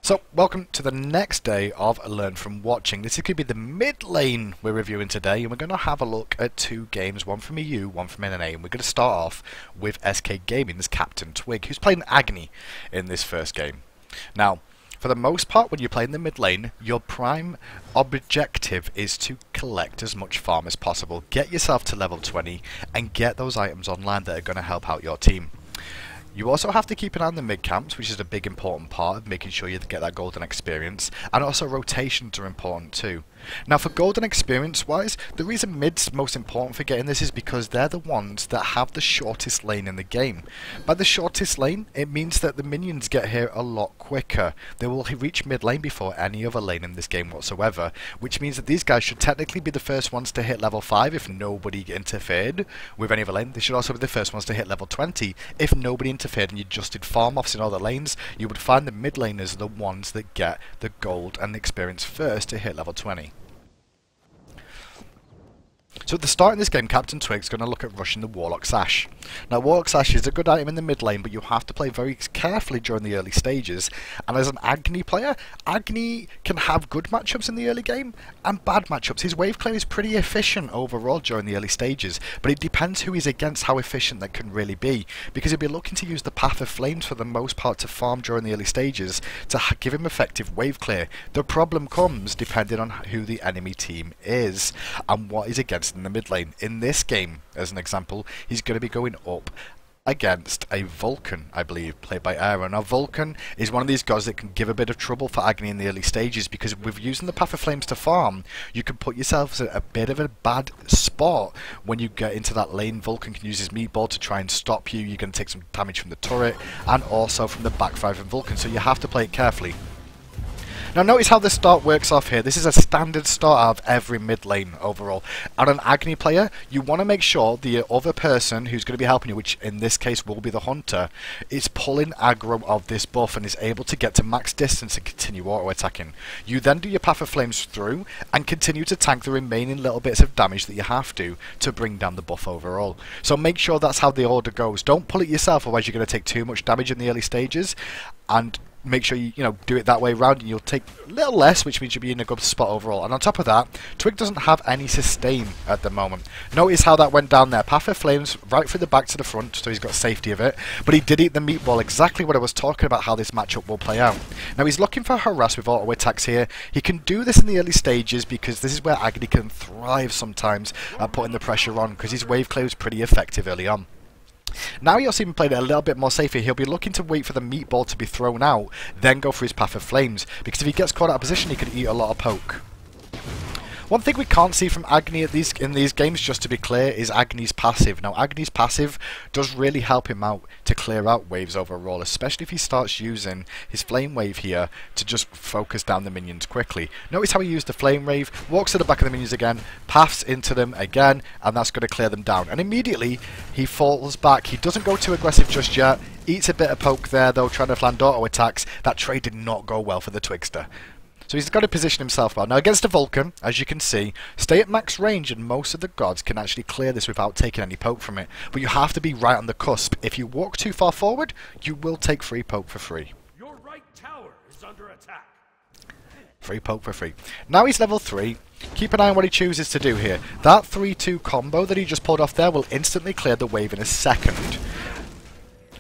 So, welcome to the next day of Learn From Watching. This is going to be the mid lane we're reviewing today, and we're going to have a look at two games, one from EU, one from NNA, and we're going to start off with SK Gaming's Captain Twig, who's playing Agni in this first game. Now, for the most part, when you're playing the mid lane, your prime objective is to collect as much farm as possible, get yourself to level 20, and get those items online that are going to help out your team. You also have to keep an eye on the mid camps, which is a big important part of making sure you get that golden experience, and also rotations are important too. Now for golden experience wise, the reason mid's most important for getting this is because they're the ones that have the shortest lane in the game. By the shortest lane, it means that the minions get here a lot quicker. They will reach mid lane before any other lane in this game whatsoever, which means that these guys should technically be the first ones to hit level 5 if nobody interfered with any other lane. They should also be the first ones to hit level 20 if nobody interfered and you just did farm offs in other lanes. You would find the mid laners are the ones that get the gold and the experience first to hit level 20. So at the start in this game, Captain Twig's going to look at rushing the Warlock Sash. Now Warlock Sash is a good item in the mid lane, but you have to play very carefully during the early stages. And as an Agni player, Agni can have good matchups in the early game and bad matchups. His wave clear is pretty efficient overall during the early stages, but it depends who he's against how efficient that can really be. Because he'll be looking to use the Path of Flames for the most part to farm during the early stages to give him effective wave clear. The problem comes depending on who the enemy team is and what he's against in the mid lane. In this game, as an example, he's going to be going up against a Vulcan, I believe, played by Aaron. Now Vulcan is one of these gods that can give a bit of trouble for Agni in the early stages, because with using the Path of Flames to farm, you can put yourselves at a bit of a bad spot when you get into that lane. Vulcan can use his meatball to try and stop you. You're going to take some damage from the turret and also from the backfire from Vulcan, so you have to play it carefully. Now notice how the start works off here. This is a standard start out of every mid lane overall. And an Agni player, you want to make sure the other person who's going to be helping you, which in this case will be the Hunter, is pulling aggro of this buff and is able to get to max distance and continue auto attacking. You then do your Path of Flames through and continue to tank the remaining little bits of damage that you have to bring down the buff overall. So make sure that's how the order goes. Don't pull it yourself, otherwise you're going to take too much damage in the early stages, and make sure you do it that way round and you'll take a little less, which means you'll be in a good spot overall. And on top of that, Twig doesn't have any sustain at the moment. Notice how that went down there. Path of Flames right through the back to the front, so he's got safety of it. But he did eat the meatball, exactly what I was talking about, how this matchup will play out. Now he's looking for harass with auto attacks here. He can do this in the early stages because this is where Agni can thrive sometimes at putting the pressure on, because his wave clear is pretty effective early on. Now you'll see him playing it a little bit more safer. He'll be looking to wait for the meatball to be thrown out, then go for his Path of Flames, because if he gets caught out of position, he could eat a lot of poke. One thing we can't see from Agni in these games, just to be clear, is Agni's passive. Now Agni's passive does really help him out to clear out waves overall, especially if he starts using his Flame Wave here to just focus down the minions quickly. Notice how he used the Flame Wave, walks to the back of the minions again, paths into them again, and that's going to clear them down. And immediately he falls back. He doesn't go too aggressive just yet, eats a bit of poke there though, trying to land auto attacks. That trade did not go well for the Twigster. So he's got to position himself well. Now against a Vulcan, as you can see, stay at max range and most of the gods can actually clear this without taking any poke from it. But you have to be right on the cusp. If you walk too far forward, you will take free poke for free. Your right tower is under attack. Free poke for free. Now he's level 3. Keep an eye on what he chooses to do here. That 3-2 combo that he just pulled off there will instantly clear the wave in a second.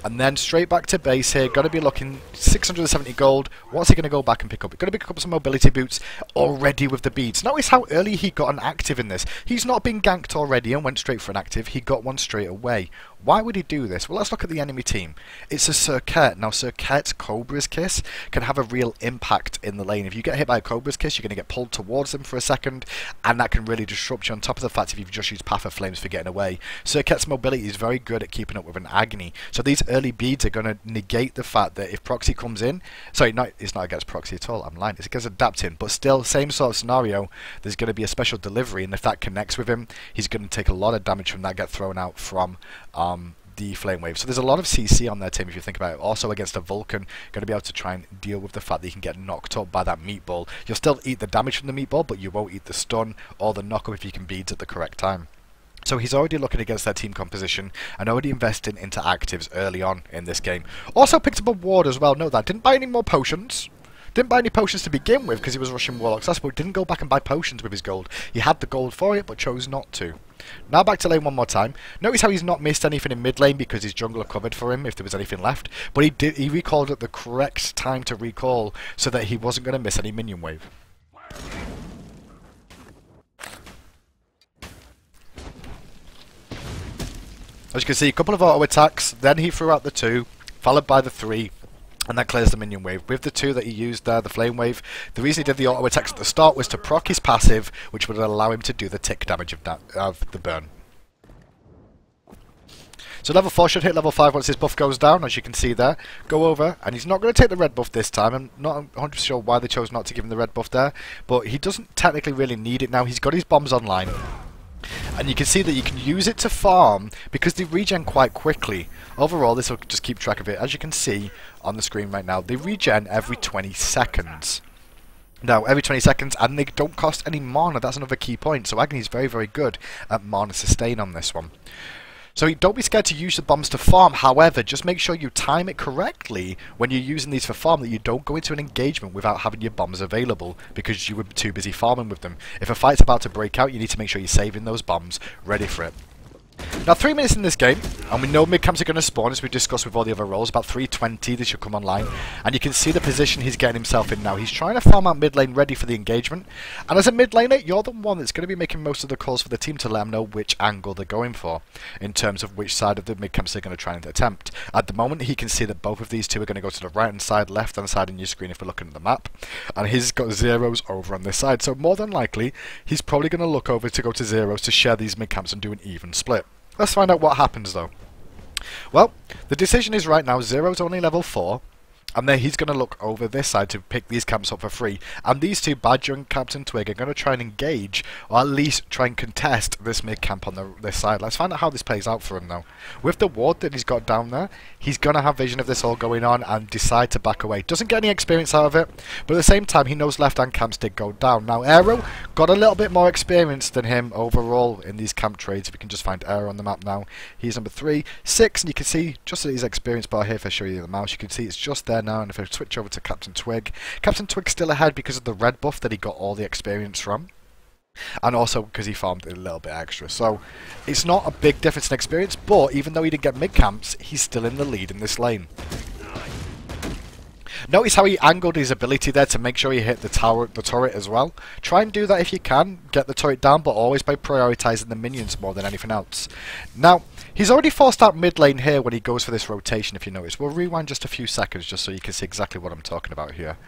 And then straight back to base here, got to be looking 670 gold. What's he going to go back and pick up? He's going to pick up some mobility boots already with the beads. Notice how early he got an active in this. He's not been ganked already and went straight for an active. He got one straight away. Why would he do this? Well, let's look at the enemy team. It's a Serket. Now, Serket's Cobra's Kiss can have a real impact in the lane. If you get hit by a Cobra's Kiss, you're going to get pulled towards them for a second, and that can really disrupt you, on top of the fact if you've just used Path of Flames for getting away. Serket's mobility is very good at keeping up with an Agni. So these early beads are going to negate the fact that if Proxy comes in... Sorry, it's not against Proxy at all. I'm lying. It's against Adapting. But still, same sort of scenario. There's going to be a special delivery, and if that connects with him, he's going to take a lot of damage from that, get thrown out from... the Flame Wave. So there's a lot of CC on their team if you think about it. Also against a Vulcan, going to be able to try and deal with the fact that you can get knocked up by that meatball. You'll still eat the damage from the meatball, but you won't eat the stun or the knock-up if you can beads at the correct time. So he's already looking against their team composition and already investing into actives early on in this game. Also picked up a ward as well. Note that. Didn't buy any more potions. Didn't buy any potions to begin with because he was rushing Warlock's Ash, but didn't go back and buy potions with his gold. He had the gold for it, but chose not to. Now back to lane one more time. Notice how he's not missed anything in mid lane because his jungler covered for him if there was anything left. But he recalled at the correct time to recall so that he wasn't going to miss any minion wave. As you can see, a couple of auto attacks, then he threw out the 2, followed by the 3, and that clears the minion wave. With the 2 that he used there, the flame wave, the reason he did the auto attacks at the start was to proc his passive, which would allow him to do the tick damage of the burn. So level 4 should hit level 5 once his buff goes down, as you can see there. Go over, and he's not going to take the red buff this time. I'm not 100% sure why they chose not to give him the red buff there, but he doesn't technically really need it now. He's got his bombs online. And you can see that you can use it to farm because they regen quite quickly. Overall, this will just keep track of it. As you can see on the screen right now, they regen every 20 seconds. Now, every 20 seconds, and they don't cost any mana. That's another key point. So Agni's very, very good at mana sustain on this one. So don't be scared to use the bombs to farm. However, just make sure you time it correctly when you're using these for farm, that you don't go into an engagement without having your bombs available because you were too busy farming with them. If a fight's about to break out, you need to make sure you're saving those bombs ready for it. Now 3 minutes in this game, and we know mid camps are going to spawn as we discussed with all the other roles. About 3:20 they should come online, and you can see the position he's getting himself in now. He's trying to farm out mid lane ready for the engagement, and as a mid laner you're the one that's going to be making most of the calls for the team to let them know which angle they're going for in terms of which side of the mid camps they're going to try and attempt. At the moment he can see that both of these two are going to go to the right hand side, left hand side in your screen if we're looking at the map, and he's got zeros over on this side, so more than likely he's probably going to look over to go to zeros to share these mid camps and do an even split. Let's find out what happens though. Well, the decision is right now, Zero's only level 4, and then he's going to look over this side to pick these camps up for free. And these two, Badger and Captain Twig, are going to try and engage, or at least try and contest this mid camp on this side. Let's find out how this plays out for him now. With the ward that he's got down there, he's going to have vision of this all going on and decide to back away. Doesn't get any experience out of it, but at the same time he knows left hand camps did go down. Now Aero got a little bit more experience than him overall in these camp trades. If we can just find Aero on the map now. He's number 3, 6, and you can see just at his experience bar here, if I show you the mouse, you can see it's just there now. And if I switch over to Captain Twig, Captain Twig's still ahead because of the red buff that he got all the experience from, and also because he farmed a little bit extra. So it's not a big difference in experience, but even though he didn't get mid camps, he's still in the lead in this lane. Notice how he angled his ability there to make sure he hit the turret as well. Try and do that if you can, get the turret down, but always by prioritising the minions more than anything else. Now, he's already forced out mid lane here when he goes for this rotation, if you notice. We'll rewind just a few seconds just so you can see exactly what I'm talking about here.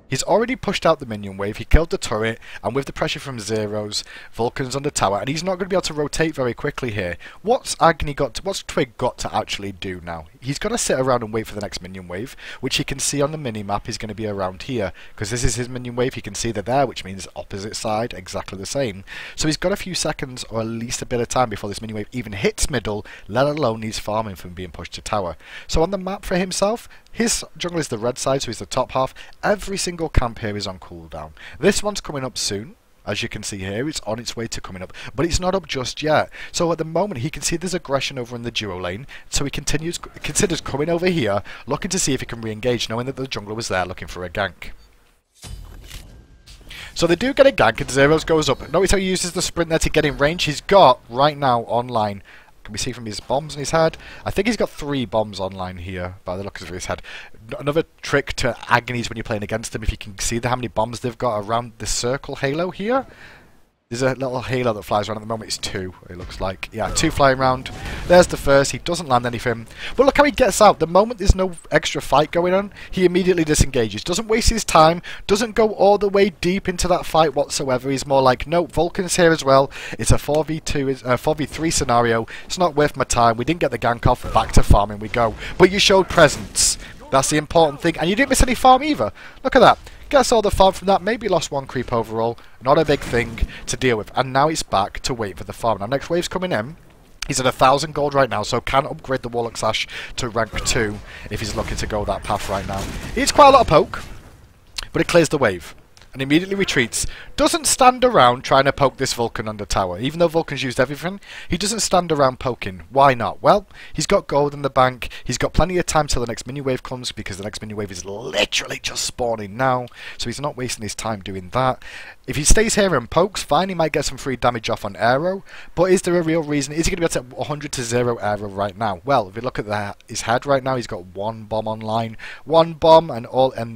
He's already pushed out the minion wave, he killed the turret, and with the pressure from Zeros, Vulcan's on the tower, and he's not going to be able to rotate very quickly here. What's Twig got to actually do now? He's got to sit around and wait for the next minion wave, which he can see on the mini-map is going to be around here, because this is his minion wave. He can see they're there, which means opposite side, exactly the same. So he's got a few seconds, or at least a bit of time before this minion wave even hits middle, let alone needs farming from being pushed to tower. So on the map for himself, his jungle is the red side, so he's the top half. Every single camp here is on cooldown. This one's coming up soon. As you can see here, it's on its way to coming up, but it's not up just yet. So at the moment, he can see there's aggression over in the duo lane, so he considers coming over here, looking to see if he can re-engage, knowing that the jungler was there looking for a gank. So they do get a gank, and Zeros goes up. Notice how he uses the sprint there to get in range. He's got, right now, online, can we see from his bombs in his head? I think he's got 3 bombs online here by the looks of his head. Another trick to Agni's when you're playing against them, if you can see how many bombs they've got around the circle halo here. There's a little halo that flies around at the moment. It's 2, it looks like. Yeah, 2 flying around. There's the first. He doesn't land anything. But look how he gets out. The moment there's no extra fight going on, he immediately disengages. Doesn't waste his time. Doesn't go all the way deep into that fight whatsoever. He's more like, no, Vulcan's here as well. It's a 4v3 scenario. It's not worth my time. We didn't get the gank off. Back to farming we go. But you showed presence. That's the important thing. And you didn't miss any farm either. Look at that. Gets all the farm from that, maybe lost 1 creep overall, not a big thing to deal with, and now he's back to wait for the farm. Now next wave's coming in, he's at 1,000 gold right now, so can upgrade the Warlock's Ash to rank 2 if he's looking to go that path right now. It's quite a lot of poke, but it clears the wave. and immediately retreats. Doesn't stand around trying to poke this Vulcan on the tower. Even though Vulcan's used everything, he doesn't stand around poking. Why not? Well, he's got gold in the bank. He's got plenty of time till the next minion wave comes, because the next minion wave is literally just spawning now. So he's not wasting his time doing that. If he stays here and pokes, fine, he might get some free damage off on Aero. But is there a real reason? Is he going to be able to 100 to 0 Aero right now? Well, if you look at his head right now, he's got one bomb online. One bomb and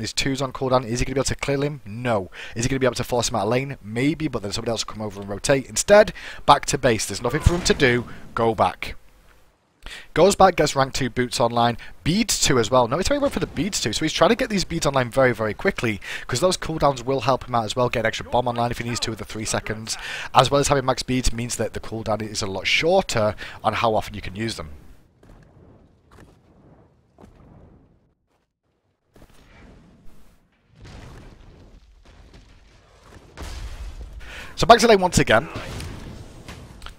there's 2s on cooldown. Is he going to be able to kill him? No. Is he going to be able to force him out of lane? Maybe, but then somebody else will come over and rotate. Instead, back to base. There's nothing for him to do. Go back. Goes back, gets rank 2 boots online, beads 2 as well. No, he's very well for the beads 2, so he's trying to get these beads online very, very quickly, because those cooldowns will help him out as well. Get an extra bomb online if he needs to with the 3 seconds, as well as having max beads means that the cooldown is a lot shorter on how often you can use them. So back to lane once again.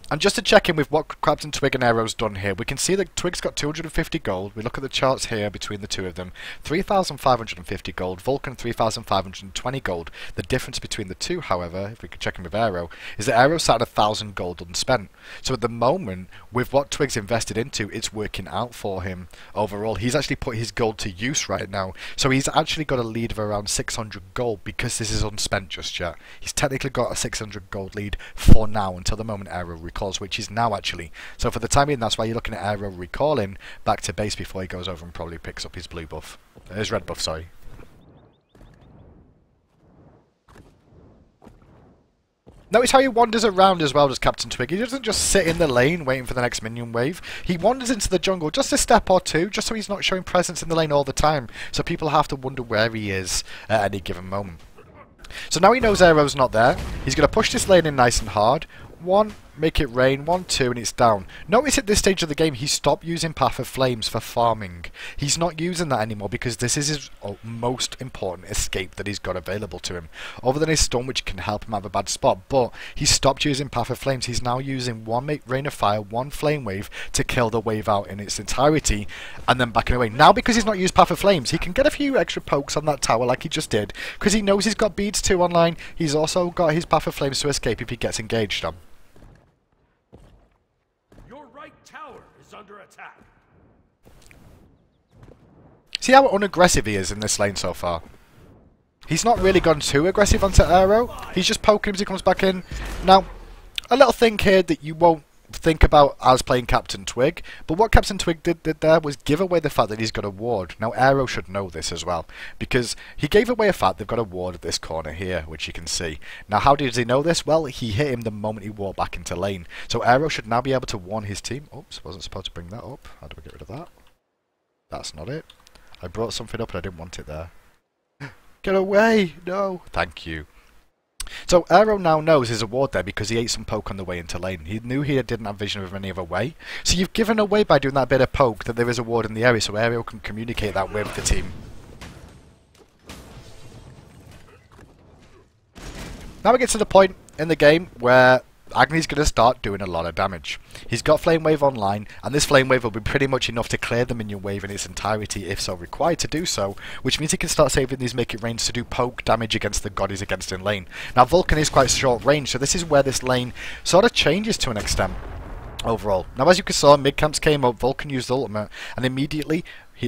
And just to check in with what Captain Twig and Aero's done here, we can see that Twig's got 250 gold. We look at the charts here between the two of them. 3,550 gold, Vulcan 3,520 gold. The difference between the two, however, if we could check in with Aero, is that Aero sat at 1,000 gold unspent. So at the moment, with what Twig's invested into, it's working out for him overall. He's actually put his gold to use right now. So he's actually got a lead of around 600 gold because this is unspent just yet. He's technically got a 600 gold lead for now until the moment Aero recalls, which is now actually. So for the time being, that's why you're looking at Aero recalling back to base before he goes over and probably picks up his blue buff. His red buff, sorry. Notice how he wanders around as well as Captain Twig. He doesn't just sit in the lane waiting for the next minion wave. He wanders into the jungle just a step or two, just so he's not showing presence in the lane all the time. So people have to wonder where he is at any given moment. So now he knows Aero's not there. He's going to push this lane in nice and hard. 1, make it rain, 1, 2, and it's down. Notice at this stage of the game, he stopped using Path of Flames for farming. He's not using that anymore because this is his most important escape that he's got available to him. Other than his stun, which can help him have a bad spot, but he stopped using Path of Flames. He's now using 1 Rain of Fire, 1 Flame Wave to kill the wave out in its entirety, and then backing away. Now, because he's not used Path of Flames, he can get a few extra pokes on that tower like he just did, because he knows he's got beads 2 online. He's also got his Path of Flames to escape if he gets engaged on. Tower is under attack. See how unaggressive he is in this lane so far. He's not really gone too aggressive onto Aero. He's just poking him as he comes back in. Now, a little thing here that you won't think about as playing Captain Twig, but what Captain Twig did there was give away the fact that he's got a ward. Now Aero should know this as well, because he gave away a fact they've got a ward at this corner here, which you can see. Now how did he know this? Well, he hit him the moment he walked back into lane. So Aero should now be able to warn his team. Oops, wasn't supposed to bring that up. How do we get rid of that? That's not it. I brought something up and I didn't want it there. Get away! No! Thank you. So Aero now knows there's a ward there because he ate some poke on the way into lane. He knew he didn't have vision of any other way. So you've given away by doing that bit of poke that there is a ward in the area, so Aero can communicate that with the team. Now we get to the point in the game where Agni's going to start doing a lot of damage. He's got Flame Wave online, and this Flame Wave will be pretty much enough to clear the minion wave in its entirety if so required to do so, which means he can start saving these Make It Rains to do poke damage against the god he's against in lane. Now Vulcan is quite short range, so this is where this lane sort of changes to an extent overall. Now as you saw, mid camps came up, Vulcan used ultimate, and immediately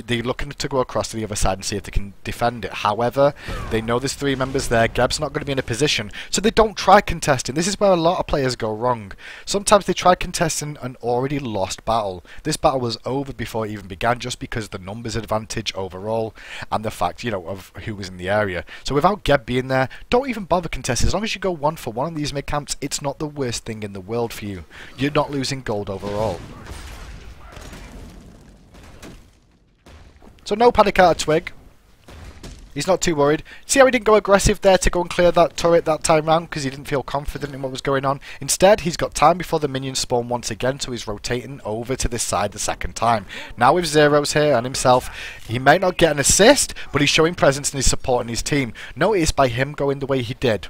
they're looking to go across to the other side and see if they can defend it. However, they know there's 3 members there. Geb's not going to be in a position, so they don't try contesting. This is where a lot of players go wrong. Sometimes they try contesting an already lost battle. This battle was over before it even began, just because of the numbers advantage overall and the fact, you know, of who was in the area. So without Geb being there, don't even bother contesting. As long as you go 1 for 1 on these mid camps, it's not the worst thing in the world for you. You're not losing gold overall. So no panic out of Twig. He's not too worried. See how he didn't go aggressive there to go and clear that turret that time round because he didn't feel confident in what was going on. Instead, he's got time before the minions spawn once again, so he's rotating over to this side the second time. Now with Zeros here and himself, he may not get an assist, but he's showing presence and he's supporting his team. Notice by him going the way he did.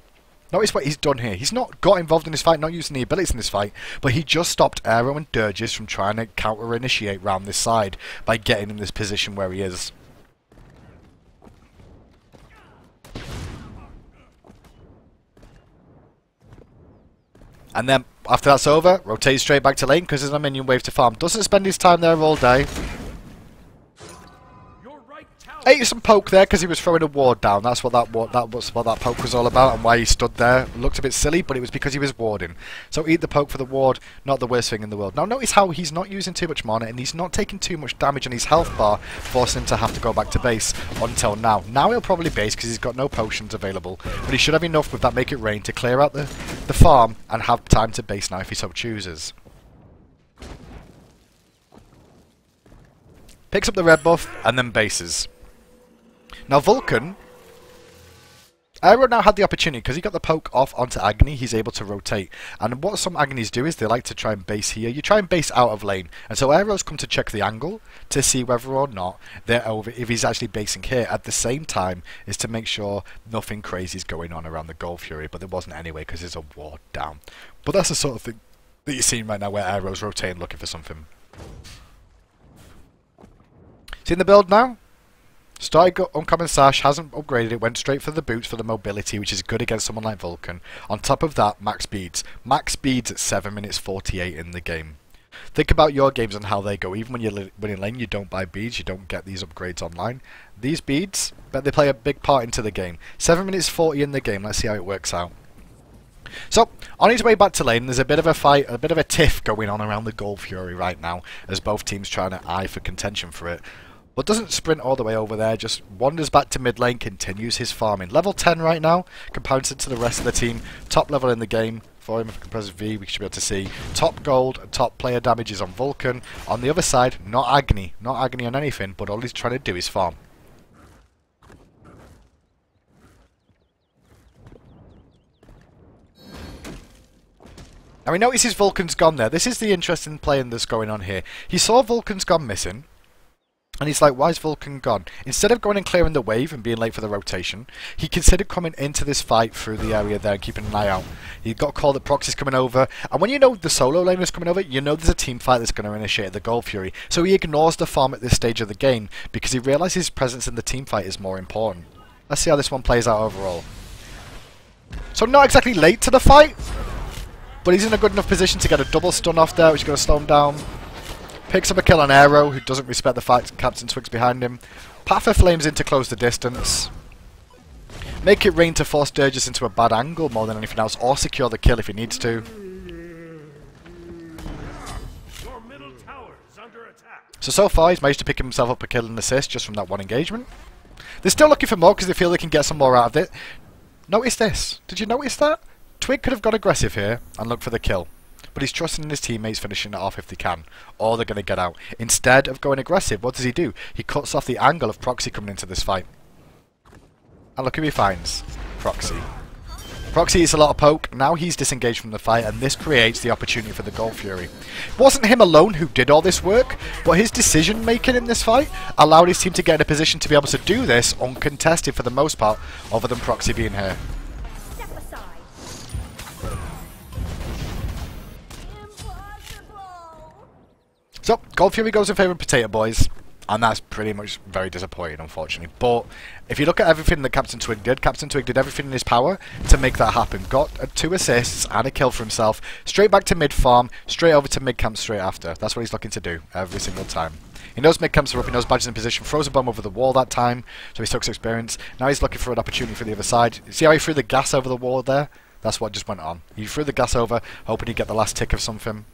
Notice what he's done here. He's not got involved in this fight, not using the abilities in this fight, but he just stopped Aero and Dirges from trying to counter-initiate round this side by getting in this position where he is. And then, after that's over, rotate straight back to lane because there's a minion wave to farm. Doesn't spend his time there all day. Your right tower. Ate some poke there because he was throwing a ward down. That's what that poke was all about, and why he stood there. Looked a bit silly, but it was because he was warding. So eat the poke for the ward, not the worst thing in the world. Now notice how he's not using too much mana, and he's not taking too much damage on his health bar, forcing him to have to go back to base until now. Now he'll probably base because he's got no potions available, but he should have enough with that Make It Rain to clear out the farm and have time to base now if he so chooses. Picks up the red buff and then bases. Now Vulcan, Aero now had the opportunity, because he got the poke off onto Agni, he's able to rotate. And what some Agnis do is they like to try and base here. You try and base out of lane. And so Aero's come to check the angle to see whether or not they're over, if he's actually basing here. At the same time is to make sure nothing crazy is going on around the Gold Fury, but there wasn't anyway because there's a ward down. But that's the sort of thing that you're seeing right now where Aero's rotating looking for something. See in the build now? Started Uncommon Sash, hasn't upgraded it, went straight for the boots for the mobility, which is good against someone like Vulcan. On top of that, max beads. Max beads at 7 minutes 48 in the game. Think about your games and how they go. Even when you're winning lane, you don't buy beads, you don't get these upgrades online. These beads, but they play a big part into the game. 7 minutes 40 in the game, let's see how it works out. So, on his way back to lane, there's a bit of a fight, a bit of a tiff going on around the Gold Fury right now, as both teams trying to eye for contention for it. But doesn't sprint all the way over there, just wanders back to mid lane, continues his farming. Level 10 right now, comparison to the rest of the team. Top level in the game for him, if we can press V, we should be able to see. Top gold, top player damage is on Vulcan. On the other side, not Agni on anything, but all he's trying to do is farm. Now he notices Vulcan's gone there. This is the interesting playing that's going on here. He saw Vulcan's gone missing. And he's like, why is Vulcan gone? Instead of going and clearing the wave and being late for the rotation, he considered coming into this fight through the area there and keeping an eye out. He got called that Proxy's coming over, and when you know the solo lane is coming over, you know there's a team fight that's going to initiate the Gold Fury. So he ignores the farm at this stage of the game, because he realises his presence in the team fight is more important. Let's see how this one plays out overall. So not exactly late to the fight, but he's in a good enough position to get a double stun off there, which is going to slow him down. Picks up a kill on Aero, who doesn't respect the fact Captain Twig's behind him. Path of Flames in to close the distance. Make It Rain to force Sturgis into a bad angle more than anything else, or secure the kill if he needs to. Your middle tower is under attack. So far he's managed to pick himself up a kill and assist just from that one engagement. They're still looking for more because they feel they can get some more out of it. Notice this. Did you notice that? Twig could have got aggressive here and looked for the kill. But he's trusting in his teammates finishing it off if they can, or they're going to get out. Instead of going aggressive, what does he do? He cuts off the angle of Proxy coming into this fight. And look who he finds. Proxy. Proxy eats a lot of poke, now he's disengaged from the fight, and this creates the opportunity for the Gold Fury. It wasn't him alone who did all this work, but his decision making in this fight allowed his team to get in a position to be able to do this uncontested for the most part, other than Proxy being here. So, Gold Fury goes in favour of Potato Boys, and that's pretty much very disappointing, unfortunately. But if you look at everything that Captain Twig did everything in his power to make that happen. Got 2 assists and a kill for himself, straight back to mid-farm, straight over to mid-camp straight after. That's what he's looking to do every single time. He knows mid-camps are up, he knows Badger's in position, throws a bomb over the wall that time, so he took some experience. Now he's looking for an opportunity for the other side. See how he threw the gas over the wall there? That's what just went on. He threw the gas over, hoping he'd get the last tick of something.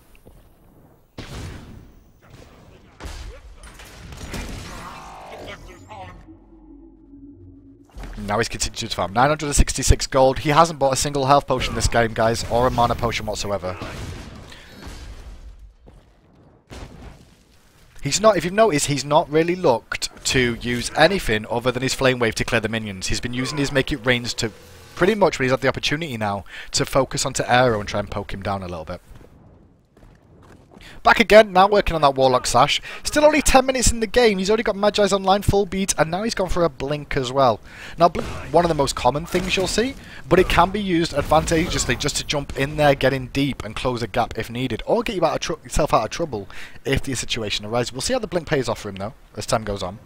Now he's continued to farm. 966 gold. He hasn't bought a single health potion this game, guys, or a mana potion whatsoever. He's not, if you've noticed, he's not really looked to use anything other than his Flame Wave to clear the minions. He's been using his Make It Rains to, pretty much when he's had the opportunity now, to focus onto Aero and try and poke him down a little bit. Back again, now working on that Warlock Sash. Still only 10 minutes in the game, he's already got Magi's online, full beat, and now he's gone for a Blink as well. Now, Blink, one of the most common things you'll see, but it can be used advantageously just to jump in there, get in deep, and close a gap if needed, or get you yourself out of trouble if the situation arises. We'll see how the Blink pays off for him, though, as time goes on.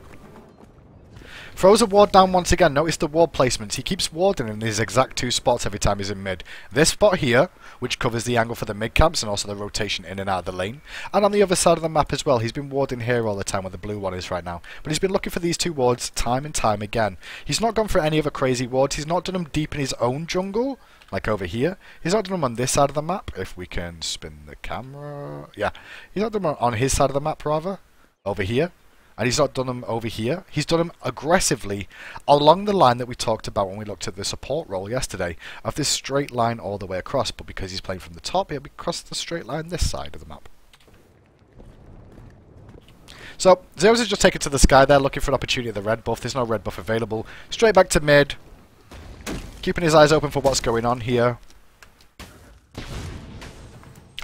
Throws a ward down once again. Notice the ward placements. He keeps warding in these exact two spots every time he's in mid. This spot here, which covers the angle for the mid camps and also the rotation in and out of the lane. And on the other side of the map as well. He's been warding here all the time where the blue one is right now. But he's been looking for these two wards time and time again. He's not gone for any other crazy wards. He's not done them deep in his own jungle, like over here. He's not done them on this side of the map. If we can spin the camera. Yeah. He's not done them on his side of the map, rather. Over here. And he's not done them over here. He's done them aggressively along the line that we talked about when we looked at the support role yesterday, of this straight line all the way across. But because he's playing from the top, he'll be across the straight line this side of the map. So, Zeros is just taken to the sky there, looking for an opportunity at the red buff. There's no red buff available. Straight back to mid. Keeping his eyes open for what's going on here.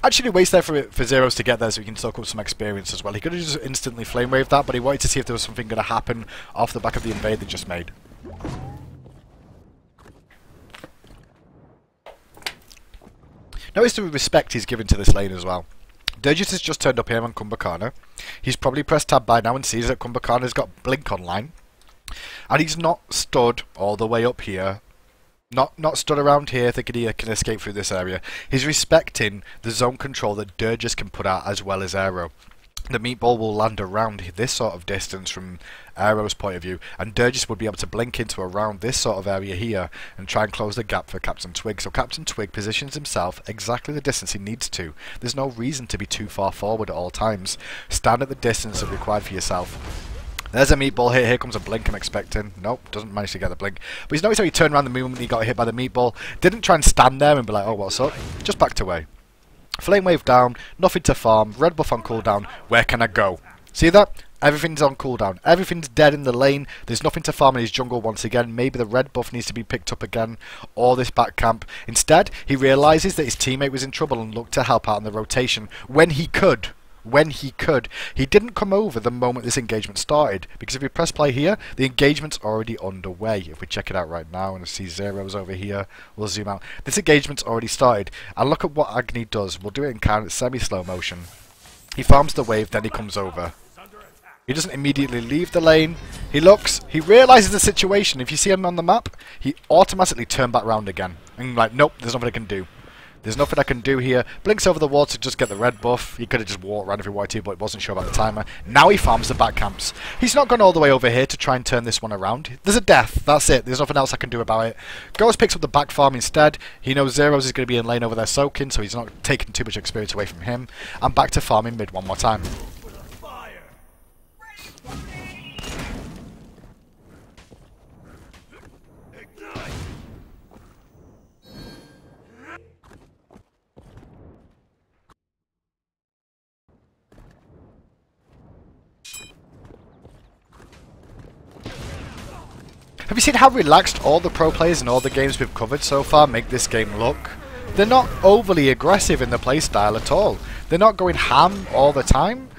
Actually waits there for Zeros to get there so he can soak up some experience as well. He could have just instantly flame waved that, but he wanted to see if there was something going to happen off the back of the invade they just made. Notice the respect he's given to this lane as well. Durgis has just turned up here on Kumbhakarna. He's probably pressed tab by now and sees that Kumbhakarna's got Blink online. And he's not stood all the way up here. Not stood around here thinking he can escape through this area. He's respecting the zone control that Durgis can put out as well as Aero. The meatball will land around this sort of distance from Aero's point of view, and Durgis would be able to blink into around this sort of area here and try and close the gap for Captain Twig. So Captain Twig positions himself exactly the distance he needs to. There's no reason to be too far forward at all times. Stand at the distance that's required for yourself. There's a meatball here. Here comes a blink I'm expecting. Nope, doesn't manage to get the blink. But he's noticed how he turned around the moment he got hit by the meatball. Didn't try and stand there and be like, oh, what's up? Just backed away. Flame wave down, nothing to farm, red buff on cooldown. Where can I go? See that? Everything's on cooldown. Everything's dead in the lane. There's nothing to farm in his jungle once again. Maybe the red buff needs to be picked up again, or this back camp. Instead, he realises that his teammate was in trouble and looked to help out in the rotation when he could. He didn't come over the moment this engagement started, because if we press play here, the engagement's already underway. If we check it out right now and I see Zeros over here, we'll zoom out. This engagement's already started, and look at what Agni does. We'll do it in kind of semi-slow motion. He farms the wave, then he comes over. He doesn't immediately leave the lane. He looks, he realises the situation. If you see him on the map, he automatically turned back round again. And like, nope, there's nothing I can do. There's nothing I can do here. Blinks over the wall to just get the red buff. He could have just walked around if he wanted to, but wasn't sure about the timer. Now he farms the back camps. He's not gone all the way over here to try and turn this one around. There's a death. That's it. There's nothing else I can do about it. Goes picks up the back farm instead. He knows Zeros is going to be in lane over there soaking, so he's not taking too much experience away from him. And back to farming mid one more time. Have you seen how relaxed all the pro players in all the games we've covered so far make this game look? They're not overly aggressive in the playstyle at all. They're not going ham all the time.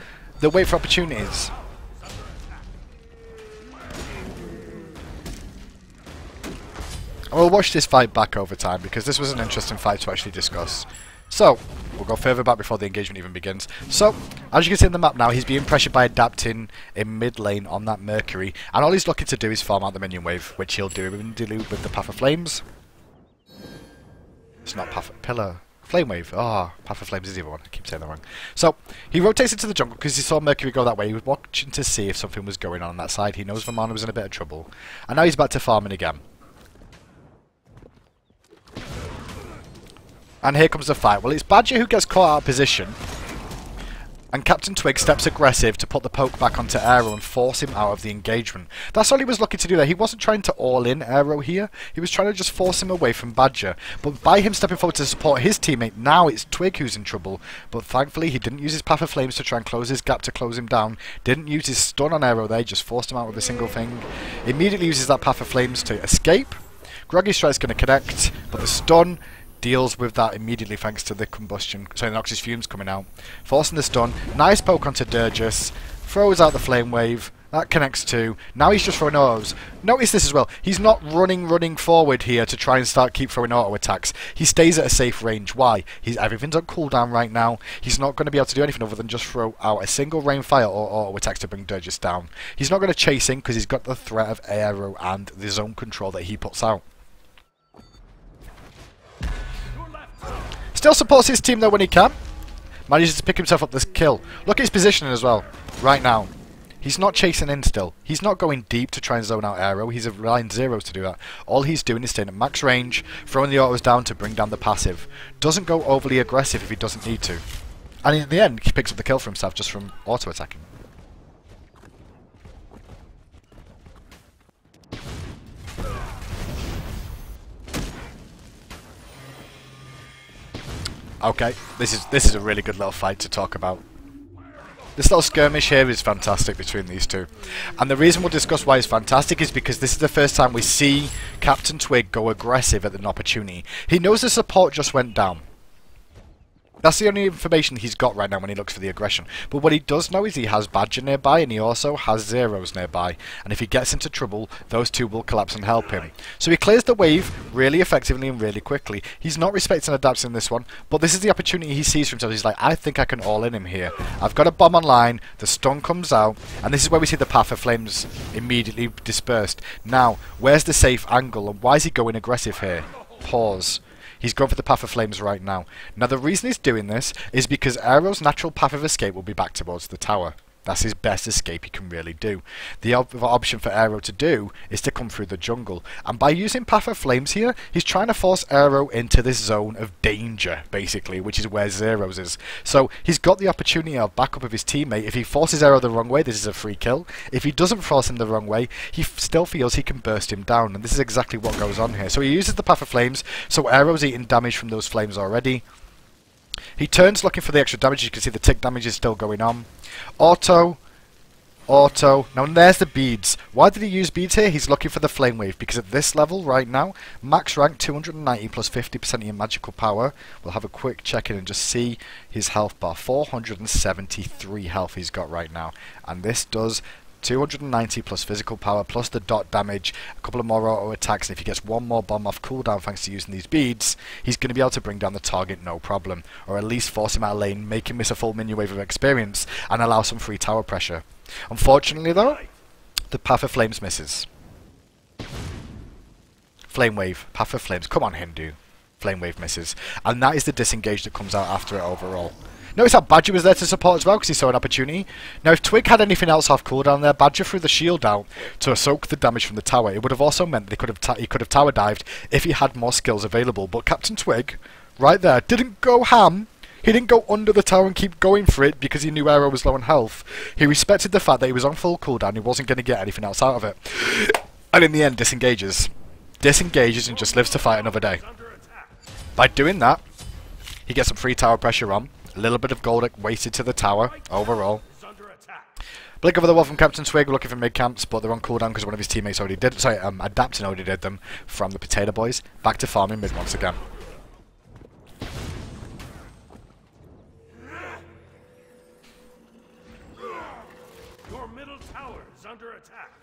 They wait for opportunities. And we'll watch this fight back over time because this was an interesting fight to actually discuss. So, we'll go further back before the engagement even begins. So, as you can see on the map now, he's being pressured by adapting in mid lane on that Mercury. And all he's looking to do is farm out the minion wave, which he'll do with the Path of Flames. It's not Path of Pillar. Flame Wave. Ah, oh, Path of Flames is the other one. I keep saying that wrong. So, he rotates into the jungle because he saw Mercury go that way. He was watching to see if something was going on that side. He knows Vamana was in a bit of trouble. And now he's back to farming again. And here comes the fight. Well, it's Badger who gets caught out of position. And Captain Twig steps aggressive to put the poke back onto Aero and force him out of the engagement. That's all he was looking to do there. He wasn't trying to all-in Aero here. He was trying to just force him away from Badger. But by him stepping forward to support his teammate, now it's Twig who's in trouble. But thankfully, he didn't use his Path of Flames to try and close his gap to close him down. Didn't use his stun on Aero there. Just forced him out with a single thing. Immediately uses that Path of Flames to escape. Groggy Strike's going to connect, but the stun deals with that immediately thanks to the combustion, so the Noxus fumes coming out. Forcing the stun, nice poke onto Durgis, throws out the flame wave, That connects too. Now he's just throwing autos. Notice this as well. He's not running forward here to try and keep throwing auto attacks. He stays at a safe range. Why? Everything's on cooldown right now. He's not going to be able to do anything other than just throw out a single rain fire or auto attacks to bring Durgis down. He's not going to chase in because he's got the threat of aero and the zone control that he puts out. Still supports his team though when he can. Manages to pick himself up this kill. Look at his positioning as well. Right now. He's not chasing in still. He's not going deep to try and zone out aero. He's relying zeros to do that. All he's doing is staying at max range, throwing the autos down to bring down the passive. Doesn't go overly aggressive if he doesn't need to. And in the end, he picks up the kill for himself just from auto attacking. Okay, this is a really good little fight to talk about. This little skirmish here is fantastic between these two. And the reason we'll discuss why it's fantastic is because this is the first time we see Captain Twig go aggressive at an opportunity. He knows the support just went down. That's the only information he's got right now when he looks for the aggression. But what he does know is he has Badger nearby and he also has Zeros nearby. And if he gets into trouble, those two will collapse and help him. So he clears the wave really effectively and really quickly. He's not respecting adapts in this one, but this is the opportunity he sees for himself. He's like, I think I can all in him here. I've got a bomb online, the stun comes out, and this is where we see the path of flames immediately dispersed. Now, where's the safe angle and why is he going aggressive here? Pause. He's going for the path of flames right now. Now the reason he's doing this is because Aero's natural path of escape will be back towards the tower. That's his best escape he can really do. The other option for Aero to do is to come through the jungle. And by using Path of Flames here, he's trying to force Aero into this zone of danger, basically, which is where Zeros is. So he's got the opportunity of backup of his teammate. If he forces Aero the wrong way, this is a free kill. If he doesn't force him the wrong way, he still feels he can burst him down. And this is exactly what goes on here. So he uses the Path of Flames, so Aero's eating damage from those flames already. He turns looking for the extra damage. You can see the tick damage is still going on. Auto. Now there's the beads. Why did he use beads here? He's looking for the flame wave because at this level right now, max rank 290 plus 50% of your magical power. We'll have a quick check in and just see his health bar. 473 health he's got right now. And this does 290 plus physical power plus the dot damage, a couple of more auto attacks, and if he gets one more bomb off cooldown thanks to using these beads, he's going to be able to bring down the target no problem, or at least force him out of lane, make him miss a full minion wave of experience, and allow some free tower pressure. Unfortunately though, the Path of Flames misses. Flame wave, Path of Flames, come on Hindu. Flame wave misses, and that is the disengage that comes out after it overall. Notice how Badger was there to support as well because he saw an opportunity. Now if Twig had anything else off cooldown there, Badger threw the shield out to soak the damage from the tower. It would have also meant that he could have tower dived if he had more skills available. But Captain Twig, right there, didn't go ham. He didn't go under the tower and keep going for it because he knew Aero was low on health. He respected the fact that he was on full cooldown, he wasn't going to get anything else out of it. And in the end disengages. Disengages and just lives to fight another day. By doing that, he gets some free tower pressure on. A little bit of gold wasted to the tower, overall. Blink over the wall from Captain Twig, we're looking for mid-camps, but they're on cooldown because one of his teammates already did, Adapting already did them from the Potato Boys. Back to farming mid once again. Your middle tower is under attack.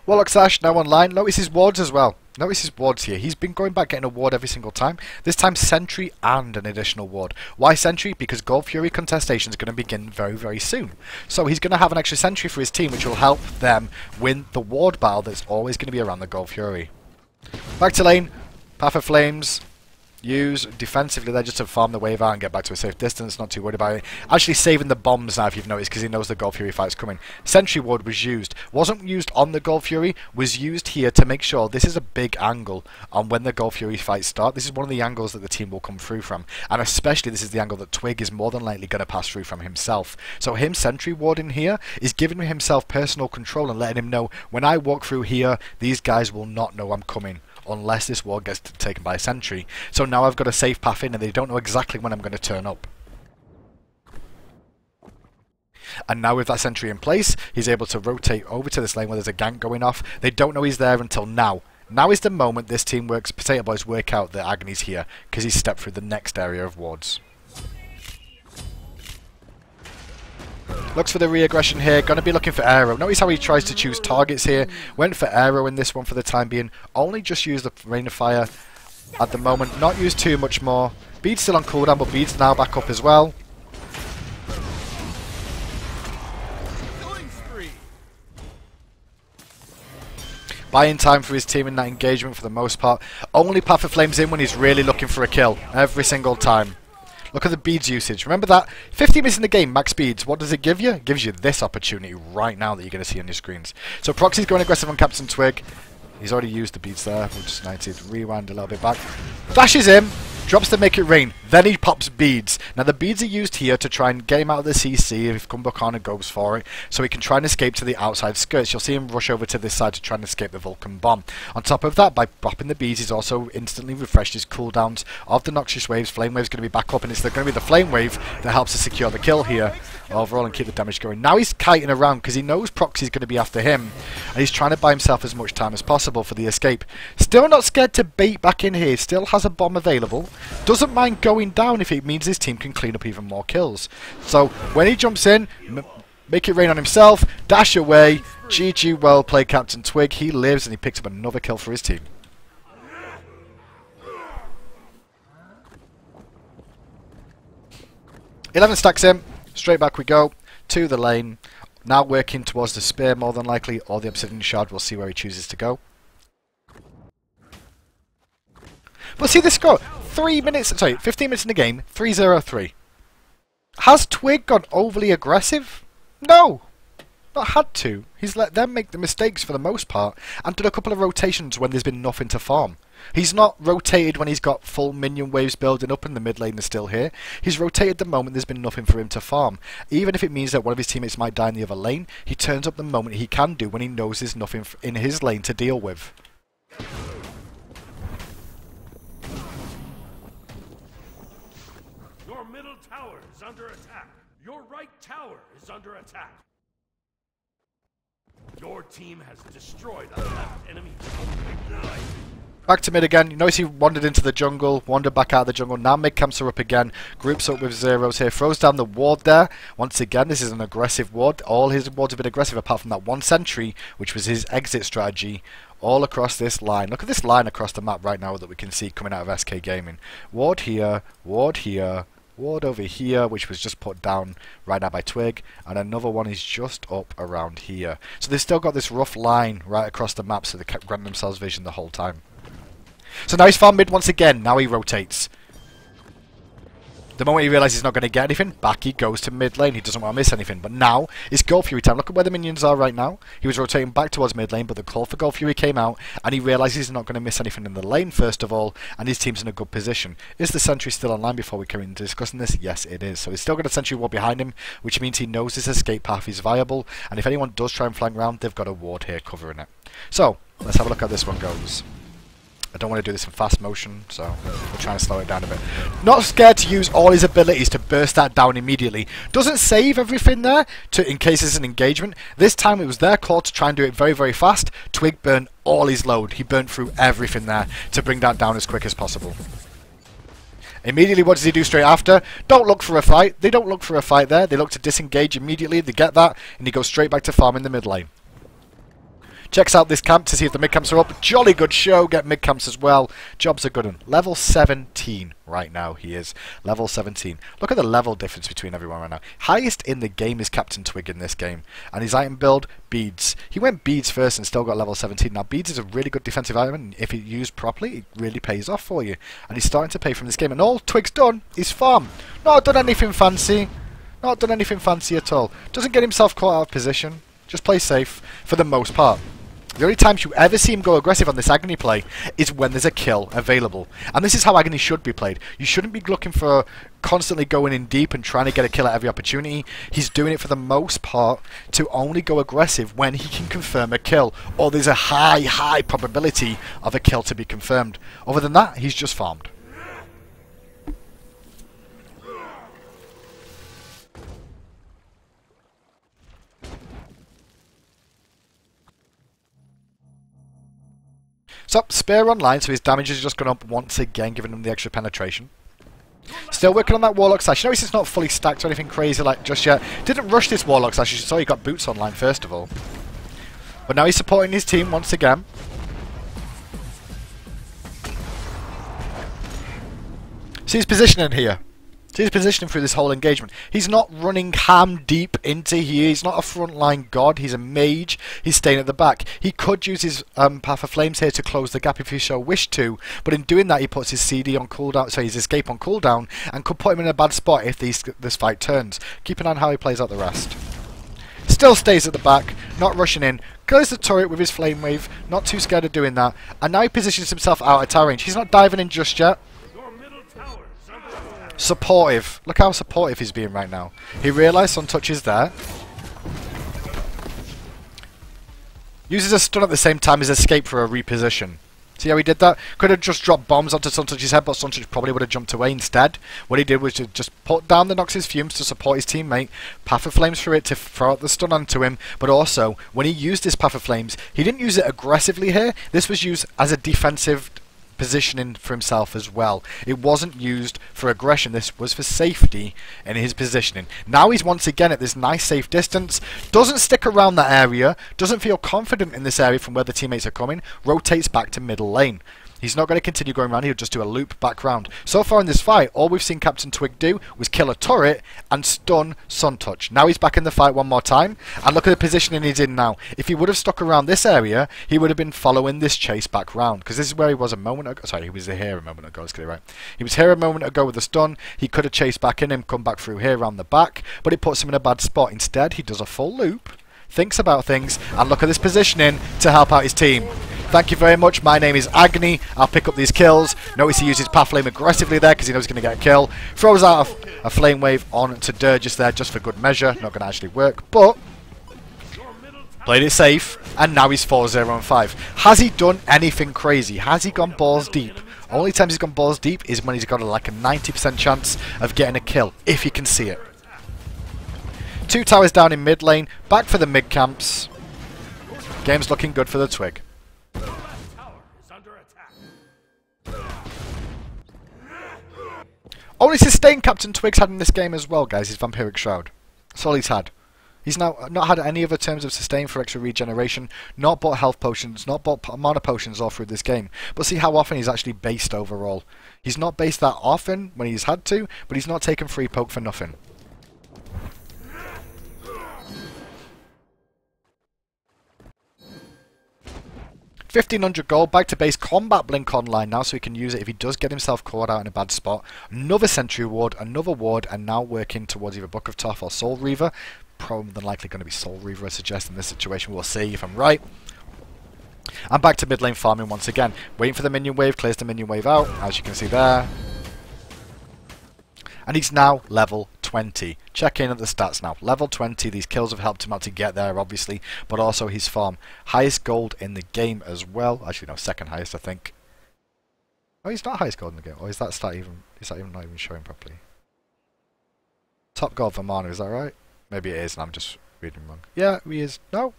Warlock Sash now online. Notice his wards as well. Notice his wards here. He's been going back getting a ward every single time. This time Sentry and an additional ward. Why Sentry? Because Gold Fury contestation is going to begin very, very soon. So he's going to have an extra Sentry for his team, which will help them win the ward battle that's always going to be around the Gold Fury. Back to lane. Path of Flames. Use defensively there just to farm the wave out and get back to a safe distance, not too worried about it. Actually saving the bombs now if you've noticed because he knows the Gold Fury fight's coming. Sentry ward was used. Wasn't used on the Gold Fury, was used here to make sure this is a big angle on when the Gold Fury fights start. This is one of the angles that the team will come through from. And especially this is the angle that Twig is more than likely going to pass through from himself. So him Sentry warding here is giving himself personal control and letting him know when I walk through here, these guys will not know I'm coming. Unless this ward gets taken by a sentry. So now I've got a safe path in and they don't know exactly when I'm going to turn up. And now with that sentry in place, he's able to rotate over to this lane where there's a gank going off. They don't know he's there until now. Now is the moment this team works, Potato Boys work out that Agony's here, because he's stepped through the next area of wards. Looks for the re-aggression here. Going to be looking for Aero. Notice how he tries to choose targets here. Went for Aero in this one for the time being. Only just used the Rain of Fire at the moment. Not used too much more. Bede's still on cooldown, but Bede's now back up as well. Buying time for his team in that engagement for the most part. Only Path of Flames in when he's really looking for a kill. Every single time. Look at the beads usage. Remember that? 50 minutes in the game, max beads. What does it give you? It gives you this opportunity right now that you're going to see on your screens. So Proxy's going aggressive on Captain Twig. He's already used the beads there. We'll just need to rewind a little bit back. Dashes him. Drops to Make It Rain. Then he pops beads. Now the beads are used here to try and get him out of the CC if Kumbhakana goes for it, so he can try and escape to the outside skirts. You'll see him rush over to this side to try and escape the Vulcan Bomb. On top of that, by popping the beads, he's also instantly refreshed his cooldowns of the Noxious Waves. Flame Wave's going to be back up, and it's going to be the Flame Wave that helps to secure the kill here overall and keep the damage going. Now he's kiting around because he knows Proxy's going to be after him, and he's trying to buy himself as much time as possible for the escape. Still not scared to bait back in here. Still has a bomb available. Doesn't mind going down if it means his team can clean up even more kills. So when he jumps in, make it rain on himself, dash away. GG, well played, Captain Twig. He lives and he picks up another kill for his team. "11 stacks him. Straight back we go to the lane. Now working towards the spear more than likely, or the Obsidian Shard. We'll see where he chooses to go. But see the score. 15 minutes in the game, 3-0-3. Has Twig gone overly aggressive? No. Not had to. He's let them make the mistakes for the most part, and did a couple of rotations when there's been nothing to farm. He's not rotated when he's got full minion waves building up and the mid lane is still here. He's rotated the moment there's been nothing for him to farm. Even if it means that one of his teammates might die in the other lane, he turns up the moment he can do when he knows there's nothing in his lane to deal with. Your middle tower is under attack. Your right tower is under attack. Your team has destroyed a left enemy. Back to mid again. You notice he wandered into the jungle, wandered back out of the jungle. Now mid camps are up again. Groups up with zeros here. Throws down the ward there. Once again, this is an aggressive ward. All his wards have been aggressive apart from that one sentry, which was his exit strategy. All across this line. Look at this line across the map right now that we can see coming out of SK Gaming. Ward here, ward here, ward over here, which was just put down right now by Twig, and another one is just up around here. So they've still got this rough line right across the map, so they kept granting themselves vision the whole time. So now he's farmed mid once again. Now he rotates. The moment he realises he's not going to get anything, back he goes to mid lane. He doesn't want to miss anything. But now it's Gold Fury time. Look at where the minions are right now. He was rotating back towards mid lane, but the call for Gold Fury came out, and he realises he's not going to miss anything in the lane first of all, and his team's in a good position. Is the sentry still online before we come into discussing this? Yes, it is. So he's still got a sentry ward behind him, which means he knows his escape path is viable, and if anyone does try and flank round, they've got a ward here covering it. So let's have a look how this one goes. I don't want to do this in fast motion, so we're trying to slow it down a bit. Not scared to use all his abilities to burst that down immediately. Doesn't save everything there in case it's an engagement. This time it was their call to try and do it very, very fast. Twig burned all his load. He burnt through everything there to bring that down as quick as possible. Immediately, what does he do straight after? Don't look for a fight. They don't look for a fight there. They look to disengage immediately. They get that, and he goes straight back to farm in the mid lane. Checks out this camp to see if the mid camps are up. Jolly good show. Get mid camps as well. Job's a good one. Level 17 right now he is. Level 17. Look at the level difference between everyone right now. Highest in the game is Captain Twig in this game. And his item build, beads. He went beads first and still got level 17. Now beads is a really good defensive item, and if it used properly, it really pays off for you. And he's starting to pay from this game. And all Twig's done is farm. Not done anything fancy. Not done anything fancy at all. Doesn't get himself caught out of position. Just play safe for the most part. The only times you ever see him go aggressive on this Agony play is when there's a kill available. And this is how Agony should be played. You shouldn't be looking for constantly going in deep and trying to get a kill at every opportunity. He's doing it for the most part to only go aggressive when he can confirm a kill, or there's a high probability of a kill to be confirmed. Other than that, he's just farmed. So, Spear online, so his damage has just gone up once again, giving him the extra penetration. Still working on that Warlock Sash. Notice it's not fully stacked or anything crazy like just yet. Didn't rush this Warlock Sash. You saw he got boots online first of all. But now he's supporting his team once again. See his positioning here. See his positioning through this whole engagement. He's not running ham deep into here. He's not a frontline god. He's a mage. He's staying at the back. He could use his Path of Flames here to close the gap if he so wished to. But in doing that, he puts his CD on cooldown, so his escape on cooldown, and could put him in a bad spot if this fight turns. Keep an eye on how he plays out the rest. Still stays at the back, not rushing in. Clears the turret with his Flame Wave. Not too scared of doing that. And now he positions himself out at tower range. He's not diving in just yet. Supportive. Look how supportive he's being right now. He realised Sun Touch is there. Uses a stun at the same time as escape for a reposition. See how he did that? Could have just dropped bombs onto Sun Touch's head, but Sun Touch probably would have jumped away instead. What he did was to just put down the Noxus Fumes to support his teammate, Path of Flames through it to throw out the stun onto him, but also, when he used this Path of Flames, he didn't use it aggressively here. This was used as a defensive positioning for himself as well. It wasn't used for aggression. This was for safety in his positioning. Now he's once again at this nice safe distance. Doesn't stick around that area. Doesn't feel confident in this area from where the teammates are coming. Rotates back to middle lane. He's not going to continue going around, he'll just do a loop back round. So far in this fight, all we've seen Captain Twig do was kill a turret and stun Sun Touch. Now he's back in the fight one more time, and look at the positioning he's in now. If he would have stuck around this area, he would have been following this chase back round, because this is where he was a moment ago. Sorry, he was here a moment ago, let's get it right. He was here a moment ago with the stun. He could have chased back in him, come back through here around the back, but it puts him in a bad spot. Instead, he does a full loop, thinks about things, and look at this positioning to help out his team. Thank you very much. My name is Agni. I'll pick up these kills. Notice he uses Path Flame aggressively there because he knows he's going to get a kill. Throws out a Flame Wave on to Durgus there just for good measure. Not going to actually work, but played it safe, and now he's 4-0-5. Has he done anything crazy? Has he gone balls deep? Only times he's gone balls deep is when he's got like a 90% chance of getting a kill, if you can see it. 2 towers down in mid lane. Back for the mid camps. Game's looking good for the Twig. Only sustain Captain Twig's had in this game as well, guys, is Vampiric Shroud. That's all he's had. He's now not had any other terms of sustain for extra regeneration, not bought health potions, not bought mana potions all through this game. But see how often he's actually based overall. He's not based that often when he's had to, but he's not taken free poke for nothing. $1,500 gold, back to base, Combat Blink online now, so he can use it if he does get himself caught out in a bad spot. Another Sentry Ward, another Ward, and now working towards either Book of Thoth or Soul Reaver. Probably than likely going to be Soul Reaver, I suggest, in this situation. We'll see if I'm right. I'm back to mid lane farming once again. Waiting for the minion wave, clears the minion wave out, as you can see there. And he's now level 20. Check in at the stats now. Level 20, these kills have helped him out to get there, obviously, but also his farm. Highest gold in the game as well. Actually, no, second highest, I think. Oh, he's not highest gold in the game. Or is that stat even, not even showing properly? Top gold for mana, is that right? Maybe it is, and I'm just reading wrong. Yeah, he is. No.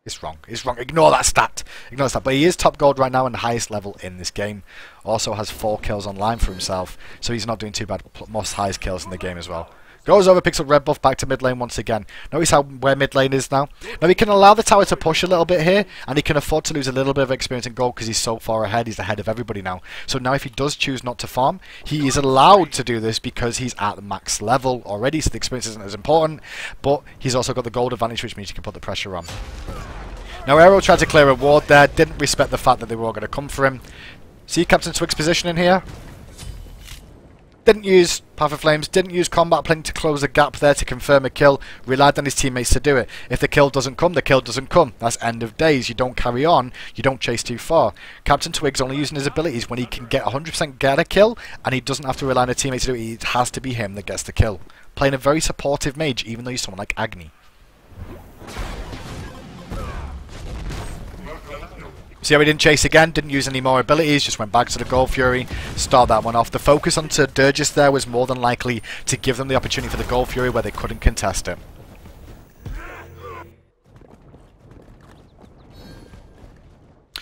It's wrong. It's wrong. Ignore that stat. Ignore that stat. But he is top gold right now and the highest level in this game. Also has 4 kills online for himself. So he's not doing too bad. Most highest kills in the game as well. Goes over, picks up red buff back to mid lane once again. Notice where mid lane is now. Now he can allow the tower to push a little bit here. And he can afford to lose a little bit of experience in gold because he's so far ahead. He's ahead of everybody now. So now if he does choose not to farm, he is allowed to do this because he's at the max level already. So the experience isn't as important. But he's also got the gold advantage, which means he can put the pressure on. Now Aero tried to clear a ward there, didn't respect the fact that they were all going to come for him. See Captain Twig's position in here? Didn't use Path of Flames, didn't use Combat Blink to close a gap there to confirm a kill, relied on his teammates to do it. If the kill doesn't come, the kill doesn't come. That's end of days. You don't carry on, you don't chase too far. Captain Twig's only using his abilities when he can get 100% get a kill, and he doesn't have to rely on a teammate to do it. It has to be him that gets the kill. Playing a very supportive mage, even though he's someone like Agni. See how he didn't chase again, didn't use any more abilities, just went back to the Gold Fury, start that one off. The focus onto Durgus there was more than likely to give them the opportunity for the Gold Fury where they couldn't contest it.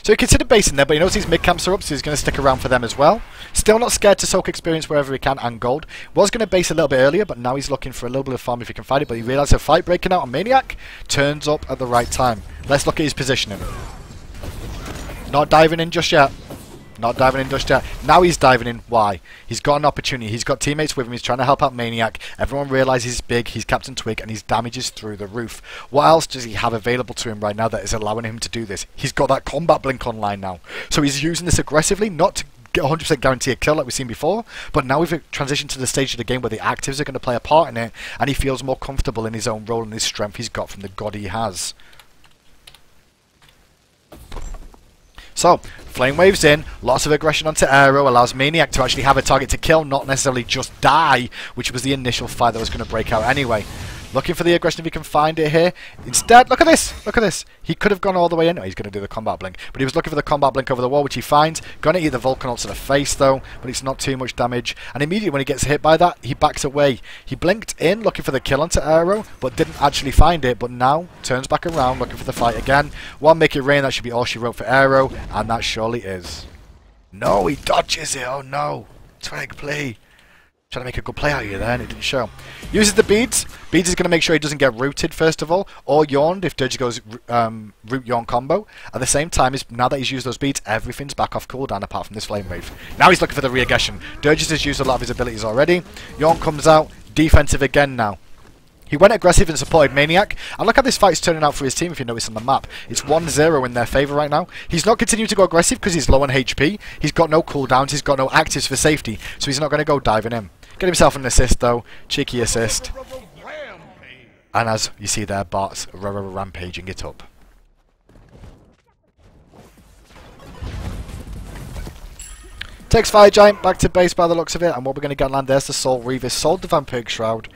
So he considered basing there, but he knows these mid-camps are up, so he's going to stick around for them as well. Still not scared to soak experience wherever he can and gold. Was going to base a little bit earlier, but now he's looking for a little bit of farm if he can find it, but he realises a fight breaking out on Maniac. Turns up at the right time. Let's look at his positioning. Not diving in just yet. Not diving in just yet. Now he's diving in. Why? He's got an opportunity. He's got teammates with him. He's trying to help out Maniac. Everyone realises he's big. He's Captain Twig and his damage is through the roof. What else does he have available to him right now that is allowing him to do this? He's got that combat blink online now. So he's using this aggressively, not to get 100% guarantee a kill like we've seen before, but now we've transitioned to the stage of the game where the actives are going to play a part in it, and he feels more comfortable in his own role and his strength he's got from the god he has. So, Flame Wave's in, lots of aggression onto Aero, allows Maniac to actually have a target to kill, not necessarily just die, which was the initial fight that was going to break out anyway. Looking for the aggression if he can find it here. Instead, look at this! Look at this! He could have gone all the way in. No, he's going to do the combat blink. But he was looking for the combat blink over the wall, which he finds. Going to eat the Vulcan ult to the face, though, but it's not too much damage. And immediately when he gets hit by that, he backs away. He blinked in, looking for the kill onto Aero, but didn't actually find it. But now, turns back around, looking for the fight again. One, make it rain, that should be all she wrote for Aero, and that surely is. No, he dodges it! Oh no! Twig, play! Trying to make a good play out of you there, and it didn't show. Uses the beads. Beads is going to make sure he doesn't get rooted first of all, or yawned if Dirge goes root yawn combo. At the same time, now that he's used those beads, everything's back off cooldown apart from this flame wave. Now he's looking for the re-aggression. Dirge has used a lot of his abilities already. Yawn comes out, defensive again now. He went aggressive and supported Maniac, and look how this fight's turning out for his team if you notice on the map. It's 1-0 in their favour right now. He's not continuing to go aggressive because he's low on HP. He's got no cooldowns, he's got no actives for safety, so he's not going to go diving in. Get himself an assist though, cheeky assist. And as you see there, Bart's rampaging it up. Takes Fire Giant back to base by the looks of it, and what we're going to get land there's the Soul Reaver, sold the Vampiric Shroud.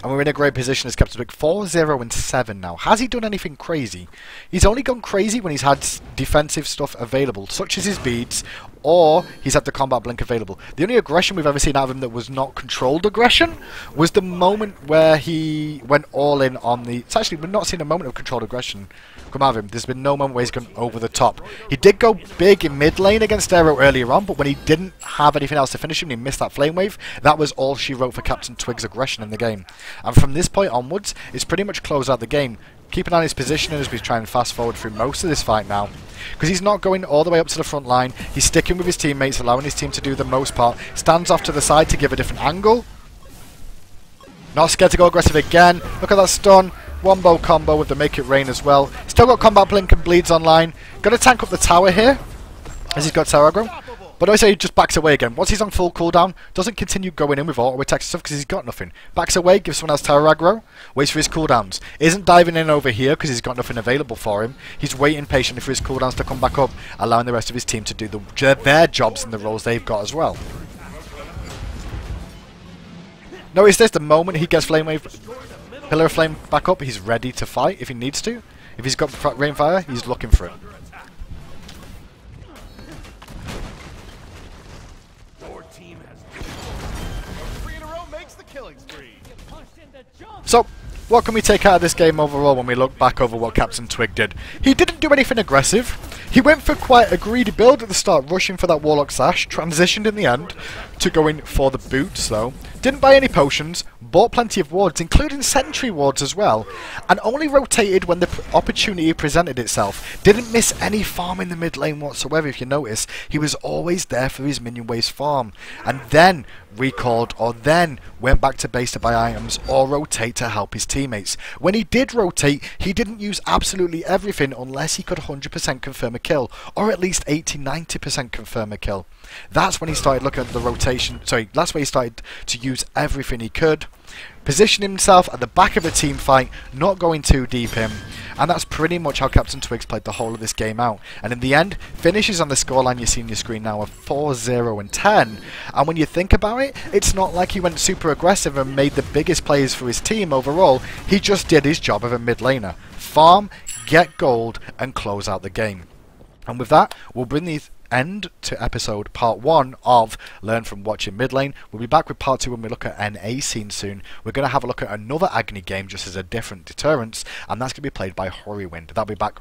And we're in a great position as Captain Twig, 4-0-7 now. Has he done anything crazy? He's only gone crazy when he's had defensive stuff available, such as his beads, or he's had the combat blink available. The only aggression we've ever seen out of him that was not controlled aggression was the moment where he went all in on the... It's actually, we've not seen a moment of controlled aggression come out of him. There's been no moment where he's gone over the top. He did go big in mid lane against Aero earlier on, but when he didn't have anything else to finish him, he missed that flame wave. That was all she wrote for Captain Twig's aggression in the game. And from this point onwards, it's pretty much closed out the game. Keep an eye on his positioning as we try and fast forward through most of this fight now. Because he's not going all the way up to the front line. He's sticking with his teammates, allowing his team to do the most part. Stands off to the side to give a different angle. Not scared to go aggressive again. Look at that stun. One bow combo with the Make It Rain as well. Still got combat blink and bleeds online. Going to tank up the tower here, as he's got tower aggro. But I say he just backs away again. Once he's on full cooldown, doesn't continue going in with auto attacks and stuff because he's got nothing. Backs away, gives someone else tower aggro, waits for his cooldowns. Isn't diving in over here because he's got nothing available for him. He's waiting patiently for his cooldowns to come back up, allowing the rest of his team to do their jobs and the roles they've got as well. Notice this, the moment he gets Flame Wave, Pillar of Flame back up, he's ready to fight if he needs to. If he's got Rainfire, he's looking for it. So, what can we take out of this game overall when we look back over what Captain Twig did? He didn't do anything aggressive. He went for quite a greedy build at the start, rushing for that Warlock Sash, transitioned in the end to going for the boots though. Didn't buy any potions, bought plenty of wards, including sentry wards as well, and only rotated when the opportunity presented itself. Didn't miss any farm in the mid lane whatsoever, if you notice. He was always there for his minion waves farm, and then recalled or then went back to base to buy items or rotate to help his teammates. When he did rotate, he didn't use absolutely everything unless he could 100% confirm a kill, or at least 80-90% confirm a kill. That's when he started looking at the rotation, that's when he started to use everything he could, position himself at the back of a team fight, not going too deep in, and that's pretty much how Captain Twigs played the whole of this game out. And in the end, finishes on the scoreline you see on your screen now of 4-0-10, and when you think about it, it's not like he went super aggressive and made the biggest plays for his team overall. He just did his job of a mid laner. Farm, get gold, and close out the game. And with that, we'll bring these end to episode part 1 of Learn from Watching Mid Lane. We'll be back with part 2 when we look at NA scene soon. We're going to have a look at another Agony game just as a different deterrence, and that's going to be played by Horrywwind. That'll be back